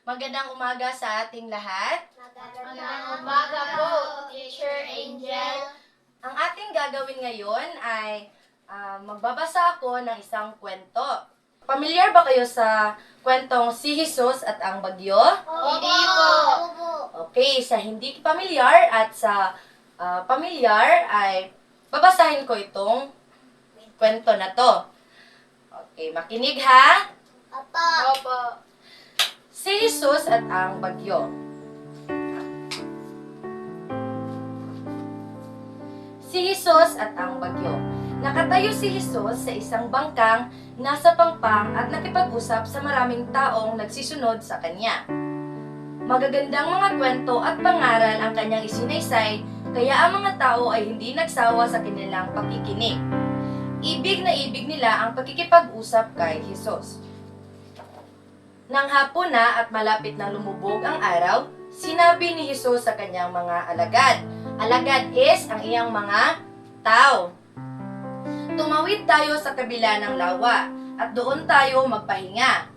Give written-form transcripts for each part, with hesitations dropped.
Magandang umaga sa ating lahat. Magandang umaga po, Teacher Angel. Ang ating gagawin ngayon ay magbabasa ako ng isang kwento. Pamilyar ba kayo sa kwentong Si Jesus at ang Bagyo? Hindi po. Okay, sa hindi pamilyar at sa pamilyar ay babasahin ko itong kwento na to. Okay, makinig ha. Opo. Si Jesus at ang Bagyo. Si Jesus at ang Bagyo. Nakatayo si Jesus sa isang bangkang nasa pangpang at nakipag-usap sa maraming taong nagsisunod sa kanya. Magagandang mga kwento at pangaral ang kanyang isinaysay, kaya ang mga tao ay hindi nagsawa sa kanilang pakikinig. Ibig na ibig nila ang pakikipag-usap kay Jesus. Nang hapon na at malapit na lumubog ang araw, sinabi ni Jesus sa kanyang mga alagad. Alagad is ang iyang mga tao. Tumawid tayo sa kabila ng lawa at doon tayo magpahinga.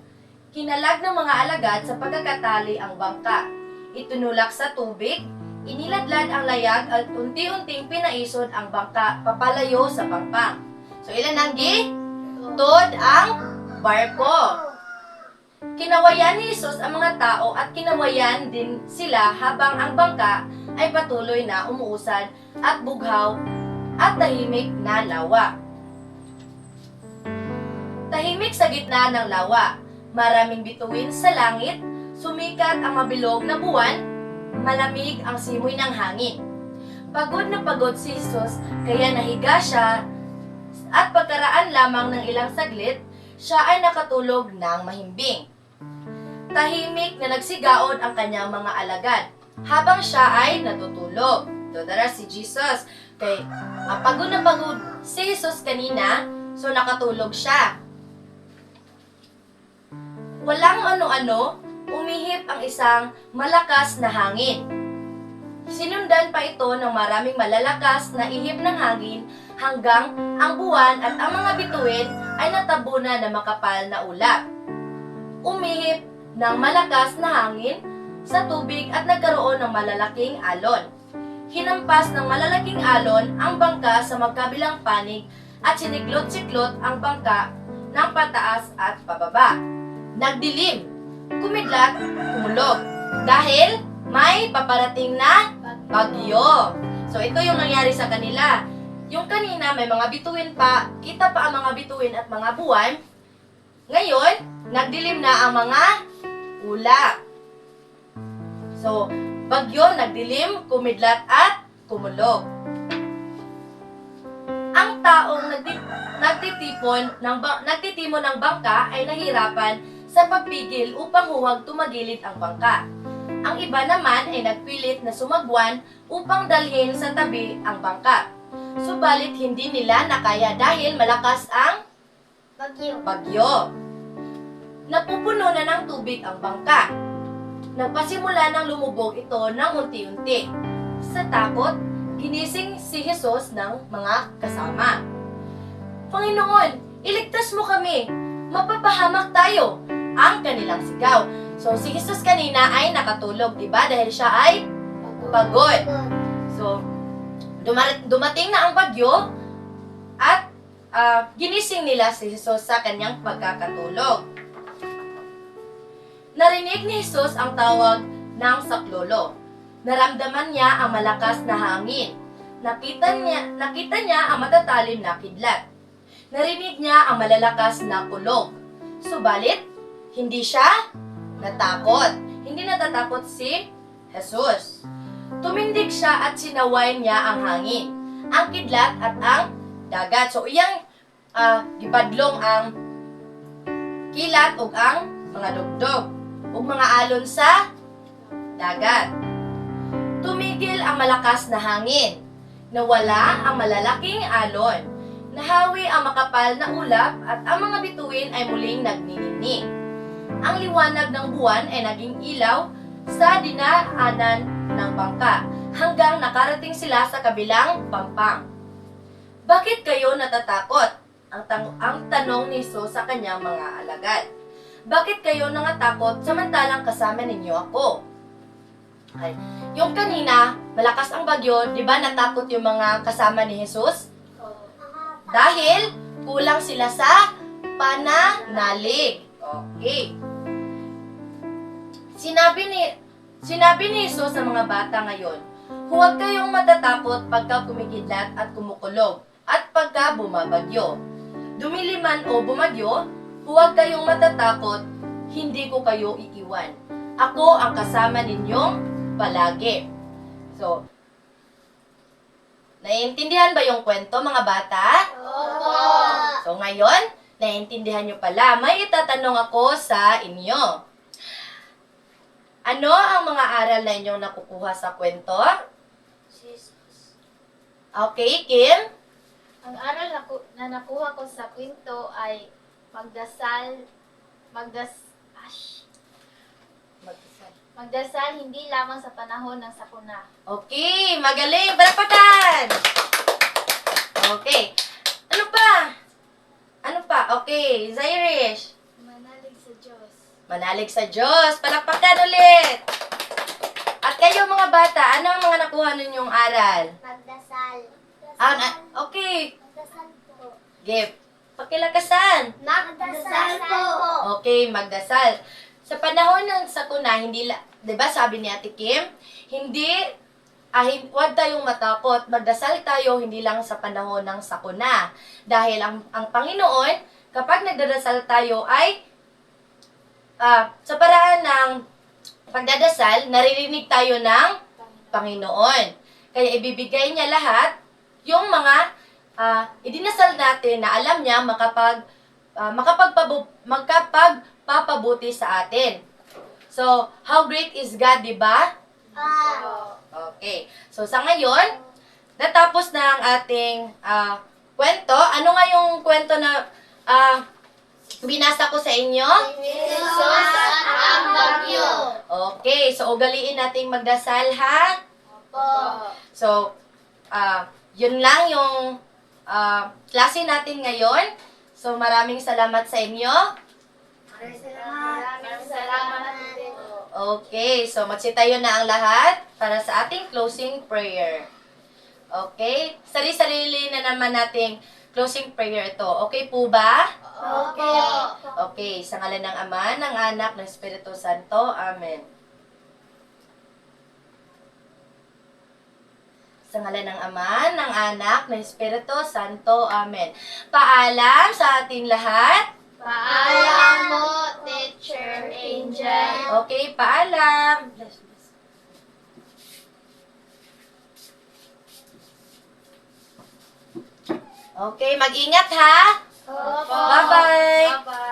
Kinalag ng mga alagad sa pagkakatali ang bangka. Itunulak sa tubig, iniladlad ang layag at unti-unting pinaisod ang bangka papalayo sa pangpang. So ilan ang tod ang barko. Kinawayan ni Jesus ang mga tao at kinawayan din sila habang ang bangka ay patuloy na umuusad at bughaw at tahimik na lawa. Tahimik sa gitna ng lawa, maraming bituin sa langit, sumikat ang mabilog na buwan, malamig ang simoy ng hangin. Pagod na pagod si Jesus kaya nahiga siya at pagkaraan lamang ng ilang saglit, siya ay nakatulog ng mahimbing. Tahimik na nagsigaon ang kanyang mga alagad habang siya ay natutulog. Dodara si Jesus. Kay pagod na pagod si Jesus kanina, so nakatulog siya. Walang ano-ano, umihip ang isang malakas na hangin. Sinundan pa ito ng maraming malalakas na ihip ng hangin hanggang ang buwan at ang mga bituin ay natabunan ng makapal na ulap. Umihip ng malakas na hangin sa tubig at nagkaroon ng malalaking alon. Hinampas ng malalaking alon ang bangka sa magkabilang panig at siniklot-siklot ang bangka ng pataas at pababa. Nagdilim, kumidlat, kumulog, dahil may paparating na bagyo. So ito yung nangyari sa kanila. Yung kanina may mga bituin pa, kita pa ang mga bituin at mga buwan. Ngayon, nagdilim na ang mga ulap. So, bagyo, nagdilim, kumidlat at kumulog. Ang taong nagtitimon ng bangka ay nahirapan sa pagpigil upang huwag tumagilid ang bangka. Ang iba naman ay nagpilit na sumagwan upang dalhin sa tabi ang bangka. Subalit hindi nila nakaya dahil malakas ang bagyo. Napupuno na ng tubig ang bangka. Nagpasimula ng lumubog ito ng unti-unti. Sa takot, ginising si Jesus ng mga kasama. Panginoon, iligtas mo kami! Mapapahamak tayo! Ang kanilang sigaw. So, si Jesus kanina ay nakatulog, diba? Dahil siya ay pagod. So, dumating na ang bagyo at ginising nila si Jesus sa kanyang pagkakatulog. Narinig ni Jesus ang tawag ng saklolo. Naramdaman niya ang malakas na hangin. Nakita niya ang matatalim na kidlat. Narinig niya ang malalakas na kulog. Subalit, hindi siya natakot. Hindi natatakot si Jesus. Tumindig siya at sinaway niya ang hangin, ang kidlat at ang dagat. So, iyang gipadlong ang kilat ug ang mga dugdog ug mga alon sa dagat. Tumigil ang malakas na hangin. Nawala ang malalaking alon. Nahawi ang makapal na ulap at ang mga bituin ay muling nagniningning. Ang liwanag ng buwan ay naging ilaw sa dinaanan ng bangka hanggang nakarating sila sa kabilang pampang. Bakit kayo natatakot? Ang tanong ni Jesus sa kanyang mga alagad. Bakit kayo nangatakot samantalang kasama ninyo ako? Ay, yung kanina, malakas ang bagyo, di ba natakot yung mga kasama ni Jesus? Dahil kulang sila sa pananalig. Okay. Sinabi ni Jesus sa mga bata ngayon, huwag kayong matatakot pagka kumikidlat at kumukulog at pagka bumabagyo. Dumiliman o bumagyo, huwag kayong matatakot, hindi ko kayo iiwan. Ako ang kasama ninyong palagi. So, naiintindihan ba yung kwento, mga bata? Opo. So, ngayon, naiintindihan nyo pala. May itatanong ako sa inyo. Ano ang mga aral na inyong nakukuha sa kwento? Okay, Kim? Ang aral na nakuha ko sa kwento ay magdasal hindi lamang sa panahon ng sakuna. Okay, magaling. Palakpakan! Okay. Ano pa? Ano pa? Okay, Zairish. Manalig sa Diyos. Manalig sa Diyos. Palakpakan ulit. At kayo mga bata, ano ang mga nakuha ninyong aral? Magdasal. Okay. Magdasal po. Give. Pakilakasan. Magdasal po. Okay, magdasal. Sa panahon ng sakuna, hindi, 'di ba sabi ni Ate Kim, huwag tayong matakot. Magdasal tayo hindi lang sa panahon ng sakuna. Dahil ang Panginoon, kapag nagdadasal tayo ay sa paraan ng pagdadasal, naririnig tayo ng Panginoon. Kaya ibibigay niya lahat yung mga idinasal natin na alam niya makapagpapabuti sa atin. So, how great is God, di ba? Okay. So, sa ngayon, natapos na ang ating kwento. Ano nga yung kwento na binasa ko sa inyo? Jesus at ang bagyo. Okay. So, ugaliin nating magdasal, ha? Opo. So, yun lang yung klase natin ngayon. So, maraming salamat sa inyo. Maraming salamat din po. Okay, so magsitayo na ang lahat para sa ating closing prayer. Okay? Sarili-sarili na naman nating closing prayer ito. Okay po ba? Opo. Okay, sa ngalan ng Ama, ng Anak, ng Espiritu Santo. Amen. Sa ngalan ng Ama, ng Anak, ng Espiritu Santo. Amen. Paalam sa ating lahat. Paalam mo, Teacher Angel. Okay, paalam. Okay, mag-ingat ha. Opo. Bye-bye. Bye-bye.